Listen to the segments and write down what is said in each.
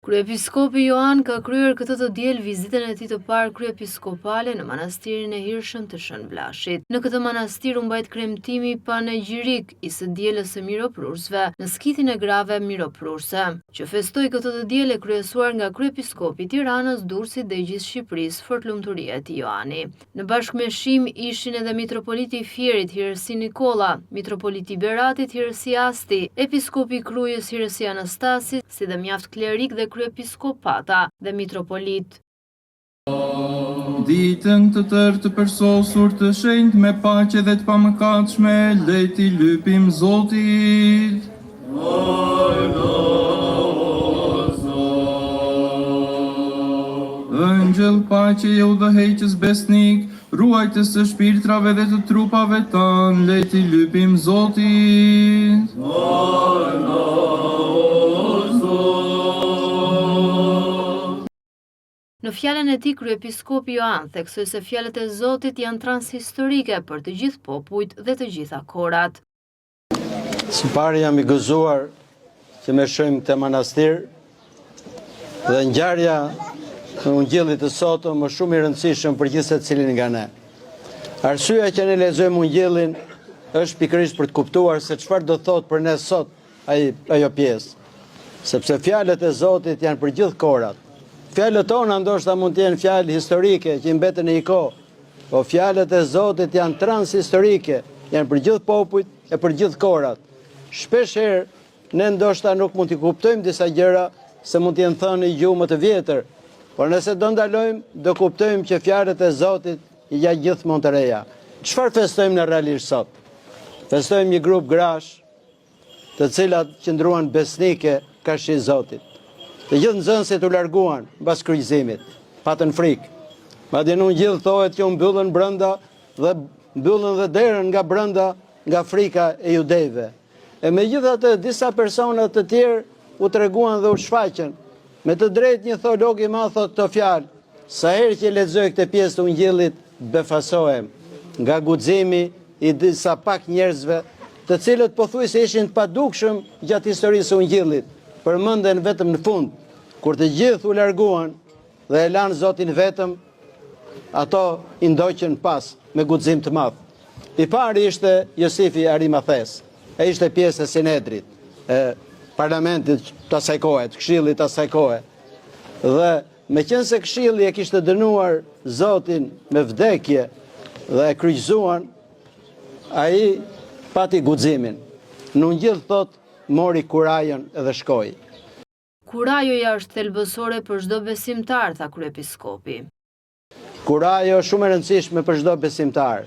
Kryepiskopi Joan ka kryer këtë të diel vizitën e tij të parë kryepiskopale në manastirin e Hirshëm të Shënblashit. Në këtë manastir u mbajt kremtimi panegjirik i së dielës së miroprursve në skithin e grave miroprurse, që festoi këtë të diel e kryesuar nga kryepiskopi i Tiranës, Durrësit dhe i gjithë Shqipërisë, Fortlumturia e tij Joani. Në bashkëmeshim ishin edhe mitropoliti i Fierit Hirësi Nikolla, mitropoliti i Beratit Hirësi Asti, episkopi i Krujës Hirësi Anastasi, si dhe mjaft klerik dhe kryepiskopata dhe mitropolit. Ditën të tërë të përsosur të shenjtë me paqe dhe të pamëkatshme, le t'i lypim Zotit. Ëngjëll paqe e udhëheqës besnik, ruajtës së shpirtrave dhe të trupave tanë, le t'i lypim Zotit. Në fjalën e tij, kryepiskopi Joan theksoi se fjalët e Zotit janë transhistorike për të gjithë popujt dhe të gjitha kohrat. Së pari jam i gëzuar që me shojmë këtë manastir dhe ngjarja e ungjillit të sotëm më shumë i rëndësishëm për gjithë secilin nga ne. Arsyeja që ne lexojmë ungjillin është pikërisht për të kuptuar se çfarë do thotë për ne sot ajo pjesë. Sepse fjalët e Zotit janë për gjithë kohrat. Fjalët tona ndoshta mund të jenë fjalë historike që i mbeten në një kohë, po fjalët e Zotit janë transhistorike, janë për gjithë popujt e për gjithë kohrat. Shpesh herë ne ndoshta nuk mund t'i kuptojmë disa gjëra se mund të jenë thënë në gjuhë më të vjetër, por nëse do ndalojmë, do kuptojmë që fjalët e Zotit janë gjithmonë të reja. Çfarë festojmë në realisht sot? Festojmë një grup grash, të cilat qëndruan besnike kashë i Zotit. Të gjithë nxënësit u larguan mbas kryqëzimit, patën frikë. Madje në ungjil thohet që u mbyllën brenda dhe mbyllën dhe derën nga brenda nga frika e judejve. E megjithatë disa persona të tjerë u treguan dhe u shfaqën. Me të drejtë një teolog i madh thotë këto fjalë: sa herë që lexoj këtë pjesë të ungjillit, befasohem nga guximi i disa pak njerëzve, të cilët pothuajse ishin të padukshëm gjatë historisë së ungjillit, përmenden vetëm në fund. Kur të gjithë u larguan dhe e lanë Zotin vetëm, ato i ndoqën pas me guxim të madh. I pari ishte Josifi Arimathes, e ishte pjesë e Sinedrit, e parlamentit të asaj kohe, të këshillit të asaj kohe. Dhe meqense këshilli e kishte dënuar Zotin me vdekje dhe e kryqëzuan, ai pati guximin. Në ungjill thot mori kurajën edhe shkoi. Kurajoja është thelbësore për çdo besimtar, tha kryepiskopi. Kurajo është shumë e rëndësishme për çdo besimtar.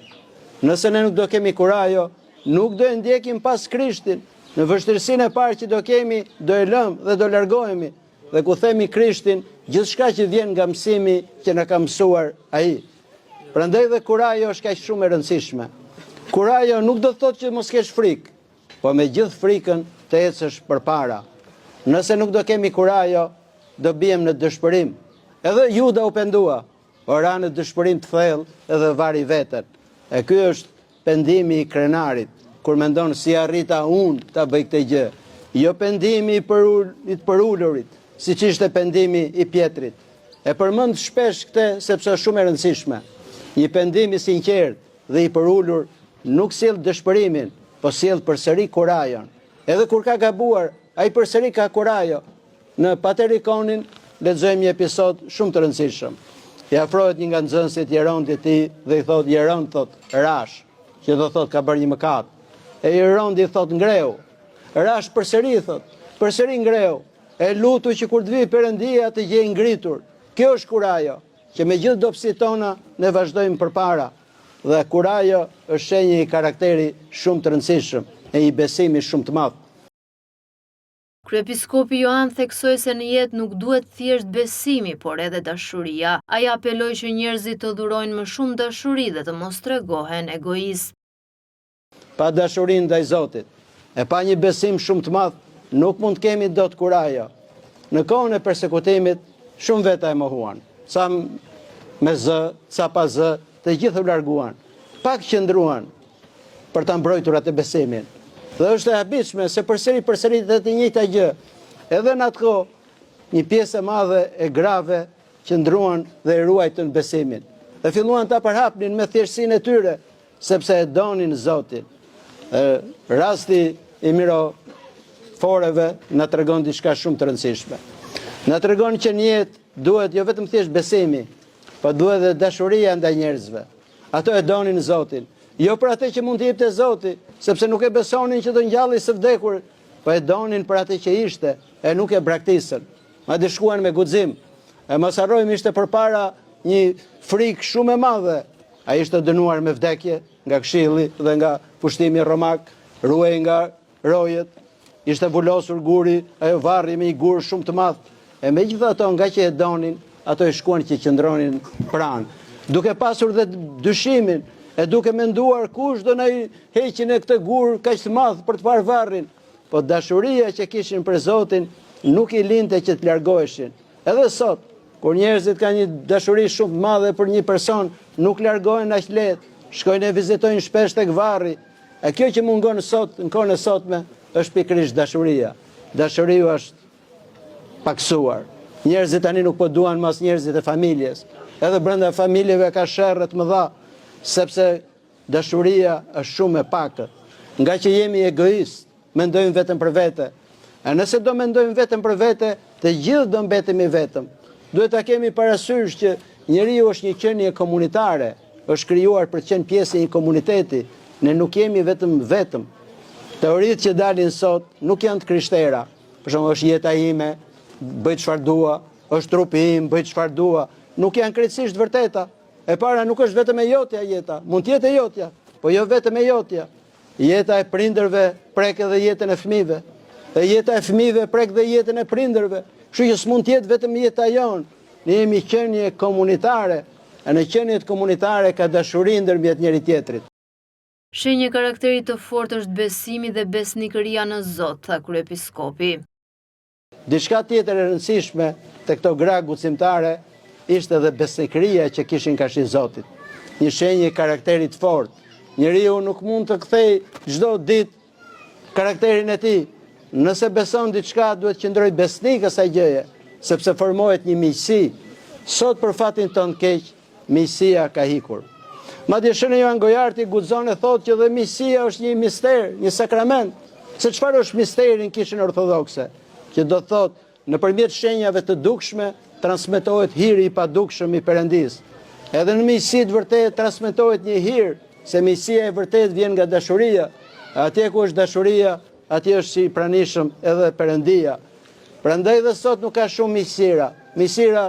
Nëse ne nuk do kemi kurajo, nuk do e ndjekim pas Krishtin. Në vështirësinë e parë që do kemi, do e lëmë dhe do largohemi. Dhe ku themi Krishtin, gjithçka që vjen nga mësimi që na ka mësuar ai. Prandaj dhe kurajo është kaq shumë e rëndësishme. Kurajo nuk do thotë që mos kesh frikë, po me gjithë frikën të ecësh përpara. Nëse nuk do kemi kurajo, do bijem në dëshpërim. Edhe Juda u pendua, ora në dëshpërim të thellë edhe vari veten. E ky është pendimi i krenarit, kur mendon si arrita unë ta bëj këtë gjë. Jo pendimi i përulurit, siç ishte pendimi i Pjetrit. E përmend shpesh këtë sepse është shumë e rëndësishme. Një pendim i sinqert dhe i përulur nuk sjell dëshpërimin, po sjell përsëri kurajon. Edhe kur ka gabuar, ai përsëri ka kurajo. Në Paterikonin lexojmë një episod shumë të rëndësishëm. I afrohet një nga nxënësit Jerontit të tij dhe i thotë: Jeron, thot, rash, që do thot ka bërë një mëkat. E Jeronti thot: ngreu. Rash përsëri thot, përsëri ngreu. E lutu që kur të vi Perëndia të gjej ngritur. Kjo është kurajo, që me gjithë dobësitë tona ne vazhdojmë përpara. Dhe kurajo është shenjë i karakteri shumë të rëndësishëm e i besimi shumë të madh. Kryepiskopi Joan theksoi se në jetë nuk duhet thjesht besimi, por edhe dashuria. Ai apeloi që njerëzit të dhurojnë më shumë dashuri dhe të mos tregohen egoist. Pa dashuri ndaj Zotit, e pa një besim shumë të madh, nuk mund të kemi dot kurajo. Në kohën e përsekutimit, shumë veta e mohuan. Ca me zë, ca pa zë, të gjithë u larguan. Pak qëndruan për ta mbrojtur atë besimin. Dhe është e habitshme se përsëri të njëjta gjë. Edhe në atë kohë një pjesë e madhe e grave që ndruan dhe e ruajtën besimin. Dhe filluan ta përhapnin me thjeshtësinë e tyre, sepse e donin Zotin. Rasti i miroforeve na tregon diçka shumë të rëndësishme. Na tregon që në jetë duhet jo vetëm thjesht besimi, po duhet edhe dashuria ndaj njerëzve. Ato e donin Zotin. Jo për atë që mund të jepte Zoti, sepse nuk e besonin që do ngjalli së vdekur, po e donin për atë që ishte, e nuk e braktisën. Madje shkuan me guxim. E mos harrojmë ishte përpara një frikë shumë e madhe. Ai ishte dënuar me vdekje nga këshilli dhe nga pushtimi romak, ruhej nga rojet, ishte vulosur guri, ajo varri me një gur shumë të madh. E megjithatë nga që e donin, ato e shkuan që qëndronin pranë, duke pasur dhe dyshimin, e duke menduar kush do na heqin e këtë gur kaq të madh për të parë varrin. Po dashuria që kishin për Zotin nuk i linte që të largoheshin. Edhe sot, kur njerëzit kanë një dashuri shumë të madhe për një person, nuk largohen aq lehtë, shkojnë e vizitojnë shpesh tek varri. E kjo që mungon sot, në kohën e sotme, është pikërisht dashuria. Dashuria është paksuar. Njerëzit tani nuk po duan mas njerëzit e familjes. Edhe brenda familjeve ka sherrë të mëdha, sepse dashuria është shumë e pakët. Nga që jemi egoist, mendojmë vetëm për vete. E nëse do mendojmë vetëm për vete, të gjithë do mbetemi vetëm. Duhet ta kemi parasysh që njeriu është një qenie komunitare, është krijuar për të qenë pjesë e një komuniteti. Ne nuk jemi vetëm. Teoritë që dalin sot nuk janë të krishtera. Për shembull, është jeta ime, bëj çfarë dua, është trupi im, bëj çfarë dua. Nuk janë krejtësisht vërteta. E para nuk është vetëm e jotja jeta, mund të jetë e jotja, po jo vetëm e jotja. Jeta e prindërve prek edhe jetën e fëmijëve. Dhe jeta e fëmijëve prek dhe jetën e prindërve. Kështu që s'mund të jetë vetëm jeta jonë. Ne jemi qenie komunitare, e në qeniet komunitare ka dashuri ndërmjet njëri tjetrit. Shenjë karakteri të fortë është besimi dhe besnikëria në Zot, tha kryepiskopi. Diçka tjetër e rëndësishme te këto gra guximtare ishte edhe besnikëria që kishin karshi Zotit. Një shenjë karakterit fortë. Njeriu nuk mund të kthej çdo ditë karakterin e tij. Nëse beson diçka, duhet qëndroj besnik asaj gjëje, sepse formohet një miqësi. Sot për fatin tonë keq, miqësia ka hikur. Madje Shëni Joan Gojarti guxon e thotë që dhe miqësia është një mister, një sakrament. Se çfarë është misteri në Kishën Ortodokse? Që do thotë nëpërmjet shenjave të dukshme transmetohet hiri i padukshëm i Perëndis. Edhe në miqësi të vërtetë transmetohet një hir, se miqësia e vërtetë vjen nga dashuria. Atje ku është dashuria, atje është si pranishëm edhe Perëndia. Prandaj dhe sot nuk ka shumë miqësira. Miqësira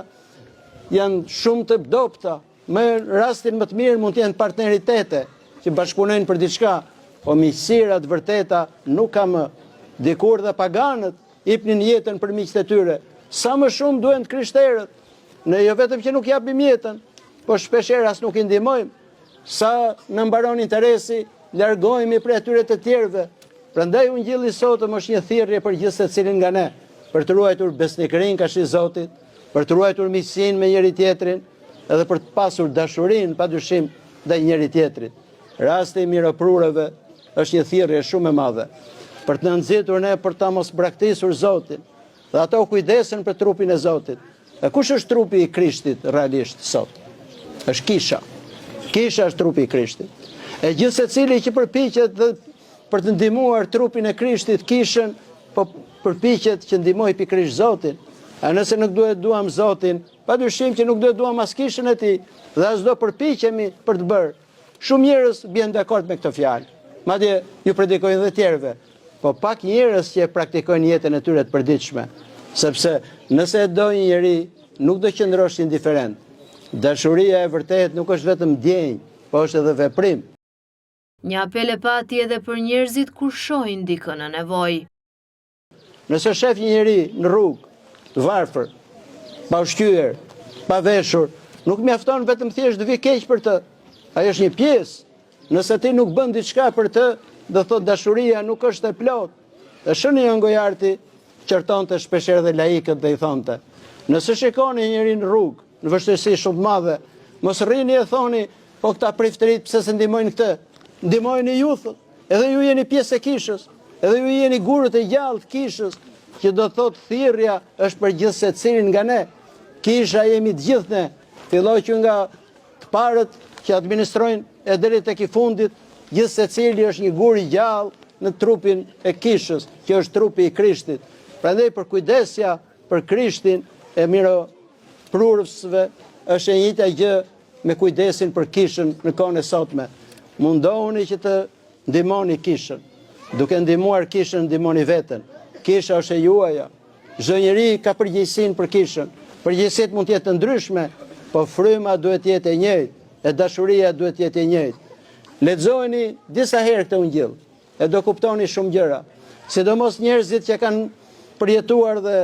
janë shumë të dobta. Në rastin më të mirë mund të jenë partneritete që bashkëpunojnë për diçka, po miqësira të vërteta nuk ka më. Dikur dhe paganët ipnin jetën për miqtë e tyre. Sa më shumë duhen të krishterët. Ne jo vetëm që nuk japim jetën, po shpeshherë as nuk i ndihmojmë. Sa në mbaron interesi, largohemi prej atyre të tjerëve. Prandaj ungjilli i sotëm është një thirrje për gjithë secilin nga ne, për të ruajtur besnikërinë karshi Zotit, për të ruajtur miqësinë me njëri tjetrin, edhe për të pasur dashurinë padyshim ndaj njëri tjetrit. Rasti i miroprureve është një thirrje shumë e madhe për të na nxitur ne për ta mos braktisur Zotin. Dhe ato kujdesen për trupin e Zotit. E kush është trupi i Krishtit realisht sot? Është kisha. Kisha është trupi i Krishtit. E gjithë secili që përpiqet dhe për të ndihmuar trupin e Krishtit, kishën, po përpiqet që ndihmoj pikërisht Zotin. A nëse nuk duam Zotin, padyshim që nuk duam as kishën e tij, dhe as do përpiqemi për të bërë. Shumë njerëz bien dakord me këtë fjalë. Madje ju predikojnë dhe tjerëve, po pak njerëz që praktikojnë jetën e tyre të përditshme, sepse nëse e do një njeri, nuk do qëndrosh indiferent. Dashuria e vërtet nuk është vetëm ndjenjë, po është edhe veprim. Një apel e pati edhe për njerëzit kur shohin dikën në nevojë. Nëse shef një njeri në rrugë, të varfër, pa ushqyer, pa veshur, nuk mjafton vetëm thjesht të vi keq për të. Ai është një pjesë. Nëse ti nuk bën diçka për të, do thot dashuria nuk është e plotë. Dhe Shëni Joan Gojarti qërtonte shpeshherë dhe laikët dhe i thonte: nëse shikoni njëri në rrugë, në vështirësi shumë të madhe, mos rrini e thoni, po këta priftërit pse se ndihmojnë këtë? Ndihmojnë ju, thot. Edhe ju jeni pjesë e kishës, edhe ju jeni gurët e gjallë të kishës. që do thot thirrja është për gjithë secilin nga ne. Kisha jemi të gjithë ne, filloj që nga të parët që administrojnë e deri tek i fundit, gjithë secili është një gur i gjallë në trupin e kishës, që është trupi i Krishtit. Prandaj për kujdesja për Krishtin e miro prurësve është e njëjta gjë me kujdesin për kishën në kohën e sotme. Mundohuni që të ndihmoni kishën. Duke ndihmuar kishën, ndihmoni veten. Kisha është e juaja. Çdo njeri ka përgjegjësinë për kishën. Përgjegjësitë mund të jetë të ndryshme, po fryma duhet të jetë e njëjtë, e dashuria duhet të jetë e njëjtë. Lexojeni disa herë këtë ungjell, e do kuptoni shumë gjëra. Sidomos njerëzit që kanë përjetuar dhe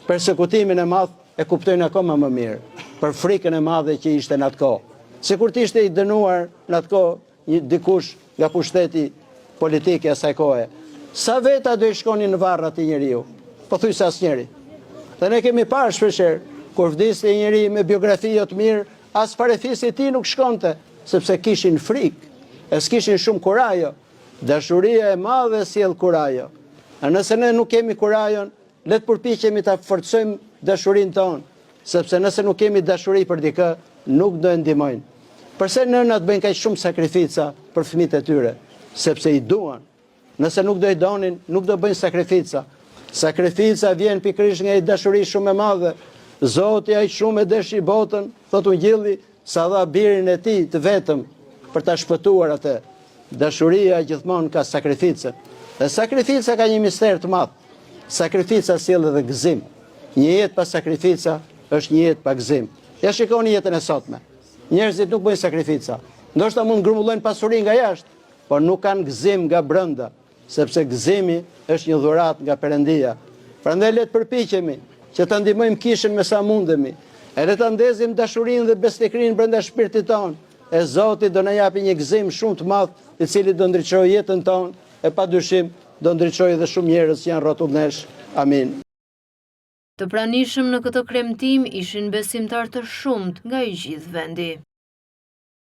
persekutimin e madh e kuptojnë akoma më mirë për frikën e madhe që ishte në atë kohë. Sikur të ishte i dënuar në atë kohë dikush nga pushteti politik i asaj kohe. Sa veta do i shkonin në varr atij njeriu? Po thuj se asnjëri. Dhe ne kemi parë shpeshherë kur vdiste një njeri me biografi jo të mirë, as farefisi i tij nuk shkonte, sepse kishin frikë, e s'kishin shumë kurajo. Dashuria e madhe sjell kurajo. A nëse ne nuk kemi kurajon, le të përpiqemi ta forcojmë dashurinë tonë, sepse nëse nuk kemi dashuri për dikë, nuk do e ndihmojnë. Përse nënat bëjnë kaq shumë sakrifica për fëmijët e tyre? Sepse i duan. Nëse nuk do i donin, nuk do bëjnë sakrifica. Sakrifica vjen pikërisht nga një dashuri shumë e madhe. Zoti aq shumë e deshi botën, thot ungjilli, sa dha birin e tij të vetëm për ta shpëtuar atë. Dashuria gjithmonë ka sakrificë. Dhe sakrifica ka një mister të madh. Sakrifica sjell edhe gëzim. Një jetë pa sakrifica është një jetë pa gëzim. Ja shikoni jetën e sotme. Njerëzit nuk bëjnë sakrifica. Ndoshta mund grumbullojnë pasurinë nga jashtë, por nuk kanë gëzim nga brenda, sepse gëzimi është një dhuratë nga Perëndia. Prandaj le të përpiqemi që ta ndihmojmë kishën me sa mundemi. E le ta ndezim dashurinë dhe besnikërinë brenda shpirtit tonë. E Zoti do na japi një gëzim shumë të madh, i cili do ndriçojë jetën tonë e padyshim do ndriçojë edhe shumë njerëz që janë rrotullnesh. Amin. Të pranishëm në këtë kremtim ishin besimtar të shumt nga i gjithë vendi.